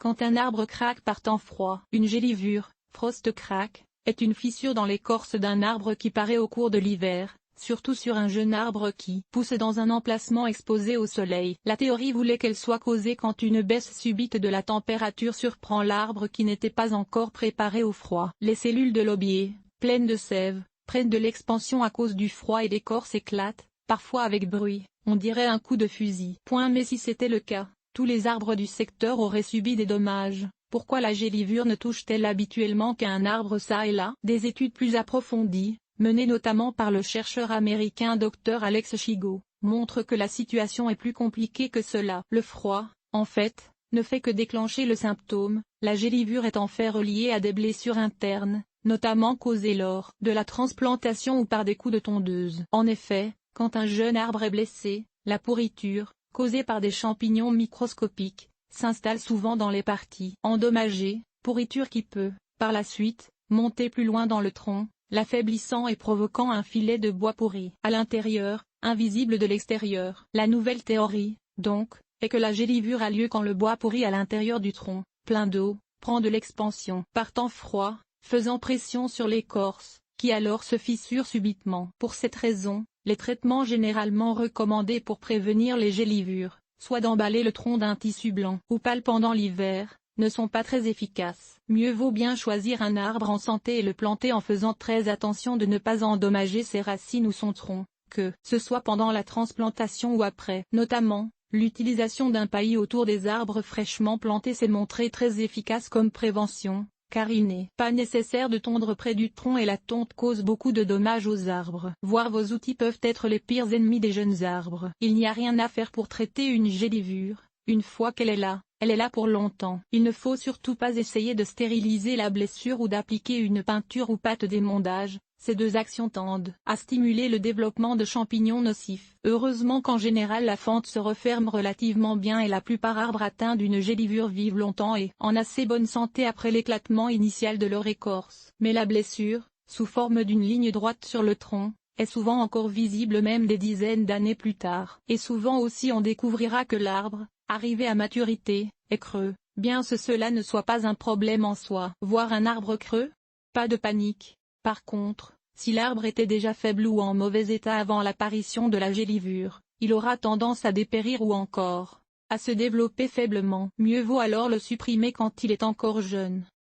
Quand un arbre craque par temps froid, une gélivure, frost crack, est une fissure dans l'écorce d'un arbre qui paraît au cours de l'hiver, surtout sur un jeune arbre qui pousse dans un emplacement exposé au soleil. La théorie voulait qu'elle soit causée quand une baisse subite de la température surprend l'arbre qui n'était pas encore préparé au froid. Les cellules de l'aubier, pleines de sève, prennent de l'expansion à cause du froid et l'écorce éclate, parfois avec bruit, on dirait un coup de fusil. Mais si c'était le cas, tous les arbres du secteur auraient subi des dommages. Pourquoi la gélivure ne touche-t-elle habituellement qu'un arbre çà et là? Des études plus approfondies, menées notamment par le chercheur américain Dr Alex Chigo, montrent que la situation est plus compliquée que cela. Le froid, en fait, ne fait que déclencher le symptôme, la gélivure est en fait reliée à des blessures internes, notamment causées lors de la transplantation ou par des coups de tondeuse. En effet, quand un jeune arbre est blessé, la pourriture, causée par des champignons microscopiques, s'installe souvent dans les parties endommagées, pourriture qui peut, par la suite, monter plus loin dans le tronc, l'affaiblissant et provoquant un filet de bois pourri à l'intérieur, invisible de l'extérieur. La nouvelle théorie, donc, est que la gélivure a lieu quand le bois pourri à l'intérieur du tronc, plein d'eau, prend de l'expansion par temps froid, faisant pression sur l'écorce, qui alors se fissure subitement. Pour cette raison, les traitements généralement recommandés pour prévenir les gélivures, soit d'emballer le tronc d'un tissu blanc ou pâle pendant l'hiver, ne sont pas très efficaces. Mieux vaut bien choisir un arbre en santé et le planter en faisant très attention de ne pas endommager ses racines ou son tronc, que ce soit pendant la transplantation ou après. Notamment, l'utilisation d'un paillis autour des arbres fraîchement plantés s'est montrée très efficace comme prévention, car il n'est pas nécessaire de tondre près du tronc et la tonte cause beaucoup de dommages aux arbres. Voire vos outils peuvent être les pires ennemis des jeunes arbres. Il n'y a rien à faire pour traiter une gélivure, une fois qu'elle est là, elle est là pour longtemps. Il ne faut surtout pas essayer de stériliser la blessure ou d'appliquer une peinture ou pâte d'émondage, ces deux actions tendent à stimuler le développement de champignons nocifs. Heureusement qu'en général la fente se referme relativement bien et la plupart arbres atteints d'une gélivure vivent longtemps et en assez bonne santé après l'éclatement initial de leur écorce. Mais la blessure, sous forme d'une ligne droite sur le tronc, est souvent encore visible même des dizaines d'années plus tard. Et souvent aussi on découvrira que l'arbre, arrivé à maturité, est creux, bien que cela ne soit pas un problème en soi. Voir un arbre creux? Pas de panique. Par contre, si l'arbre était déjà faible ou en mauvais état avant l'apparition de la gélivure, il aura tendance à dépérir ou encore à se développer faiblement. Mieux vaut alors le supprimer quand il est encore jeune.